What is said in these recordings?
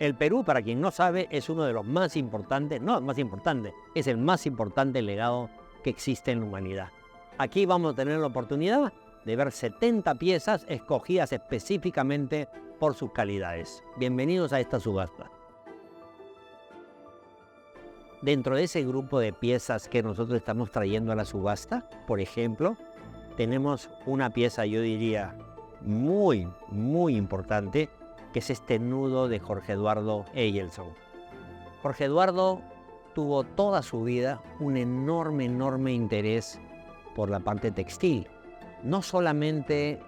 El Perú, para quien no sabe, es uno de los más importantes, no el más importante, es el más importante legado que existe en la humanidad. Aquí vamos a tener la oportunidad de ver 70 piezas escogidas específicamente por sus calidades. Bienvenidos a esta subasta. Dentro de ese grupo de piezas que nosotros estamos trayendo a la subasta, por ejemplo, tenemos una pieza, yo diría, muy importante, que es este nudo de Jorge Eduardo Eyelson. Jorge Eduardo tuvo toda su vida un enorme interés por la parte textil. No solamente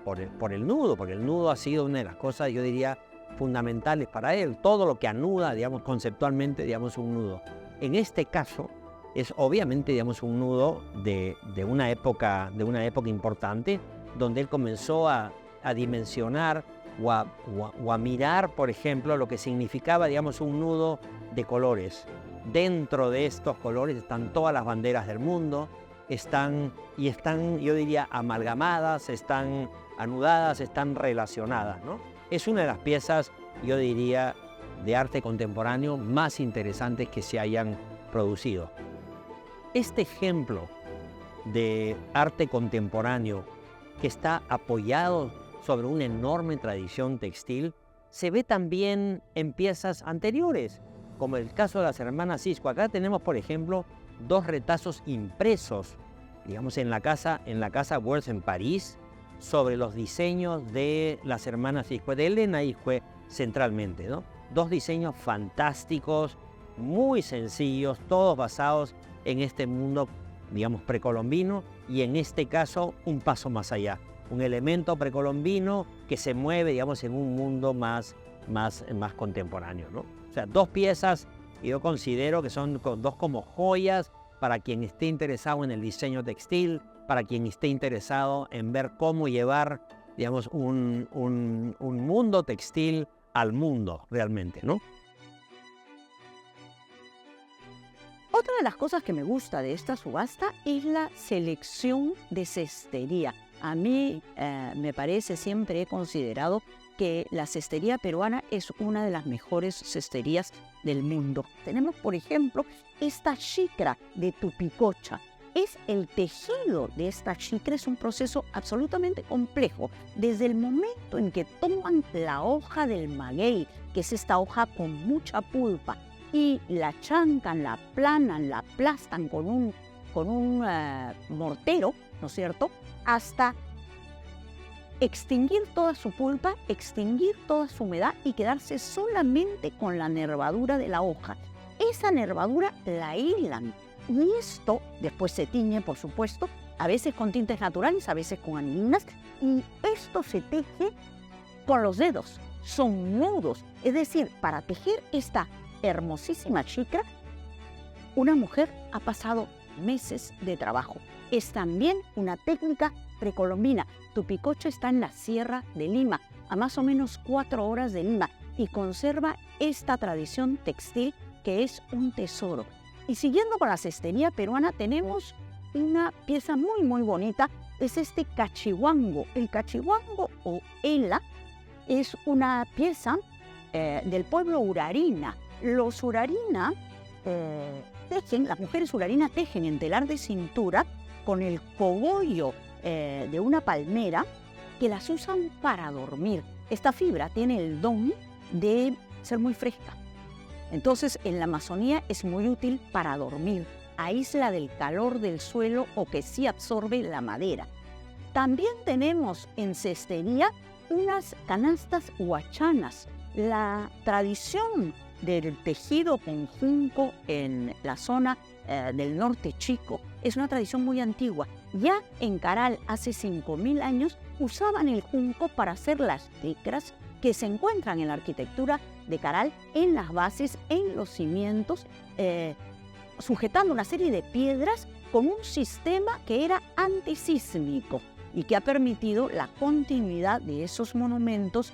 por el nudo, porque el nudo ha sido una de las cosas, yo diría, fundamentales para él. Todo lo que anuda, digamos, conceptualmente, digamos, un nudo. En este caso, es obviamente, digamos, un nudo de una época importante, donde él comenzó a dimensionar o a mirar, por ejemplo, lo que significaba, digamos, un nudo de colores. Dentro de estos colores están todas las banderas del mundo, están, yo diría, amalgamadas, están anudadas, están relacionadas, ¿no? Es una de las piezas, yo diría, de arte contemporáneo más interesantes que se hayan producido. Este ejemplo de arte contemporáneo que está apoyado sobre una enorme tradición textil se ve también en piezas anteriores, como el caso de las hermanas Cisco. Acá tenemos, por ejemplo, 2 retazos impresos, digamos, en la casa Worth en París, sobre los diseños de las hermanas Cisco, de Elena Iscue centralmente, ¿no? 2 diseños fantásticos, muy sencillos, todos basados en este mundo, digamos, precolombino, y en este caso un paso más allá, un elemento precolombino que se mueve, digamos, en un mundo más contemporáneo, ¿no? O sea, 2 piezas que yo considero que son 2 como joyas para quien esté interesado en el diseño textil, para quien esté interesado en ver cómo llevar, digamos, un mundo textil al mundo realmente, ¿no? Otra de las cosas que me gusta de esta subasta es la selección de cestería. A mí me parece, siempre he considerado que la cestería peruana es una de las mejores cesterías del mundo. Tenemos, por ejemplo, esta xicra de Tupicocha. Es el tejido de esta xicra, es un proceso absolutamente complejo. Desde el momento en que toman la hoja del maguey, que es esta hoja con mucha pulpa, y la chancan, la aplanan, la aplastan con un mortero, ¿no es cierto?, hasta extinguir toda su pulpa, extinguir toda su humedad y quedarse solamente con la nervadura de la hoja. Esa nervadura la hilan y esto después se tiñe, por supuesto, a veces con tintes naturales, a veces con anilinas, y esto se teje con los dedos. Son nudos, es decir, para tejer esta hermosísima xicra, una mujer ha pasado meses de trabajo. Es también una técnica precolombina. Tupicocha está en la Sierra de Lima, a más o menos 4 horas de Lima, y conserva esta tradición textil que es un tesoro. Y siguiendo con la cestería peruana, tenemos una pieza muy bonita, es este cachihuango. El cachihuango o ela es una pieza del pueblo Urarina. Los Urarina tejen, las mujeres Urarina tejen en telar de cintura con el cogollo de una palmera, que las usan para dormir. Esta fibra tiene el don de ser muy fresca. Entonces, en la Amazonía es muy útil para dormir. Aísla del calor del suelo o que sí absorbe la madera. También tenemos en cestería unas canastas huachanas. La tradición del tejido con junco en la zona del norte chico es una tradición muy antigua. Ya en Caral, hace 5.000 años, usaban el junco para hacer las licras que se encuentran en la arquitectura de Caral, en las bases, en los cimientos, sujetando una serie de piedras con un sistema que era antisísmico y que ha permitido la continuidad de esos monumentos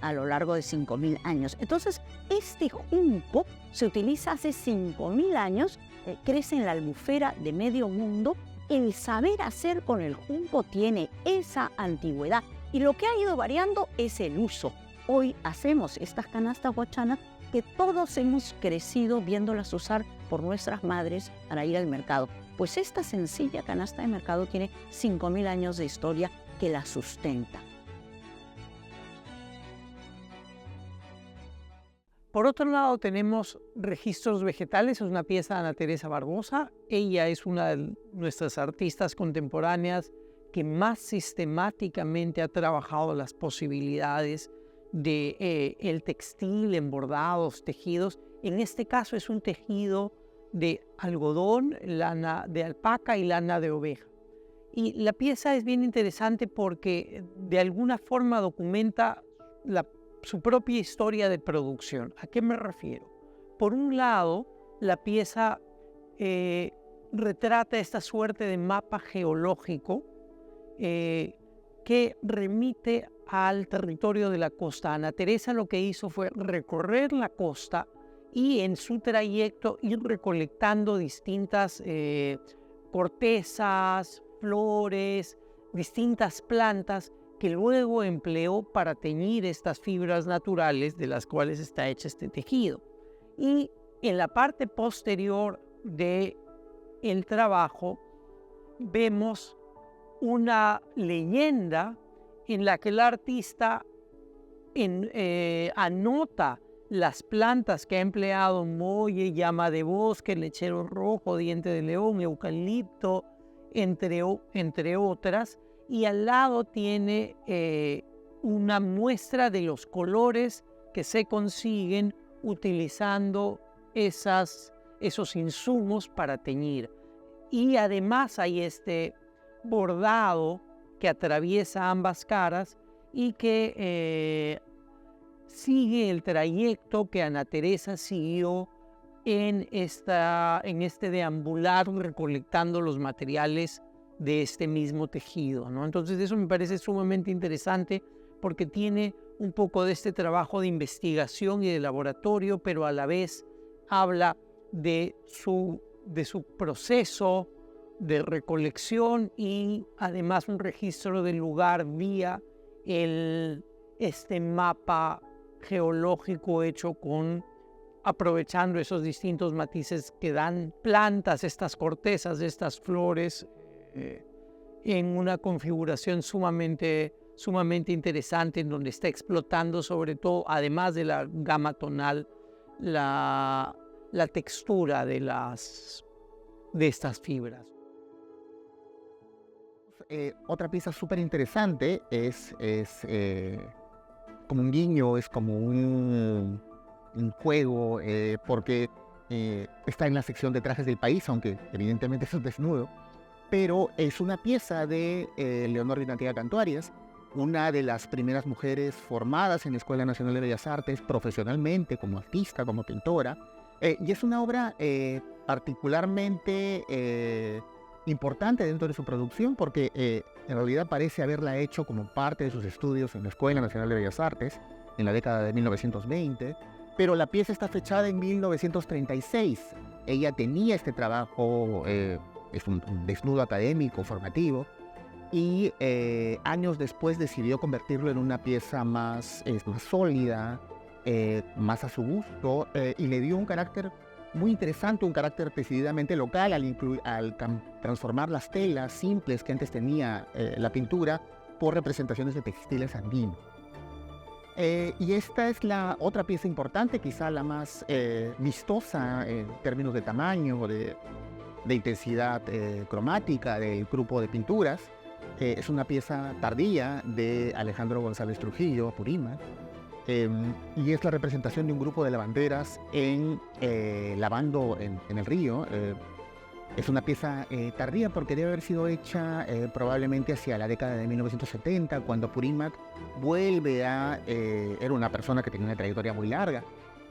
a lo largo de 5.000 años. Entonces, este junco se utiliza hace 5.000 años, crece en la albufera de medio mundo. El saber hacer con el junco tiene esa antigüedad y lo que ha ido variando es el uso. hoy hacemos estas canastas huachanas que todos hemos crecido viéndolas usar por nuestras madres para ir al mercado. Pues esta sencilla canasta de mercado tiene 5.000 años de historia que la sustenta. Por otro lado, tenemos Registros Vegetales, es una pieza de Ana Teresa Barbosa. Ella es una de nuestras artistas contemporáneas que más sistemáticamente ha trabajado las posibilidades de el textil en bordados, tejidos. En este caso es un tejido de algodón, lana de alpaca y lana de oveja. Y la pieza es bien interesante porque de alguna forma documenta su propia historia de producción. ¿A qué me refiero? Por un lado, la pieza retrata esta suerte de mapa geológico que remite al territorio de la costa. Ana Teresa lo que hizo fue recorrer la costa y en su trayecto ir recolectando distintas cortezas, flores, distintas plantas que luego empleó para teñir estas fibras naturales de las cuales está hecho este tejido. Y en la parte posterior del trabajo vemos una leyenda en la que el artista anota las plantas que ha empleado: molle, llama de bosque, lechero rojo, diente de león, eucalipto, entre otras. Y al lado tiene una muestra de los colores que se consiguen utilizando esos insumos para teñir. Y además hay este bordado que atraviesa ambas caras y que sigue el trayecto que Ana Teresa siguió en este deambular recolectando los materiales de este mismo tejido, ¿no? Entonces eso me parece sumamente interesante porque tiene un poco de este trabajo de investigación y de laboratorio, pero a la vez habla de su proceso de recolección y además un registro del lugar vía este mapa geológico hecho aprovechando esos distintos matices que dan plantas, estas cortezas, estas flores, en una configuración sumamente interesante, en donde está explotando sobre todo, además de la gama tonal, la textura de estas fibras. Otra pieza súper interesante es como un guiño, es como un juego, porque está en la sección de trajes del país, aunque evidentemente es un desnudo, pero es una pieza de Leonor Dinatía Cantuarias, una de las primeras mujeres formadas en la Escuela Nacional de Bellas Artes profesionalmente, como artista, como pintora, y es una obra particularmente importante dentro de su producción, porque en realidad parece haberla hecho como parte de sus estudios en la Escuela Nacional de Bellas Artes en la década de 1920, pero la pieza está fechada en 1936. Ella tenía este trabajo, es un desnudo académico, formativo, y años después decidió convertirlo en una pieza más sólida, más a su gusto, y le dio un carácter muy interesante, un carácter decididamente local al transformar las telas simples que antes tenía la pintura por representaciones de textiles andinos. Y esta es la otra pieza importante, quizá la más vistosa en términos de tamaño, de intensidad cromática del grupo de pinturas. Es una pieza tardía de Alejandro González Trujillo, Apurímac, y es la representación de un grupo de lavanderas lavando en el río. Es una pieza tardía porque debe haber sido hecha probablemente hacia la década de 1970, cuando Apurímac vuelve era una persona que tenía una trayectoria muy larga,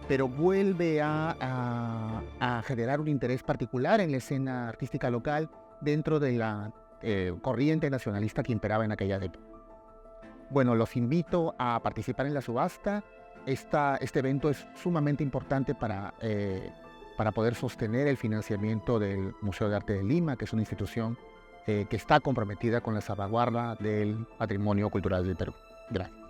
pero vuelve a generar un interés particular en la escena artística local dentro de la corriente nacionalista que imperaba en aquella década. Bueno, los invito a participar en la subasta. Este evento es sumamente importante para poder sostener el financiamiento del Museo de Arte de Lima, que es una institución que está comprometida con la salvaguarda del patrimonio cultural del Perú. Gracias.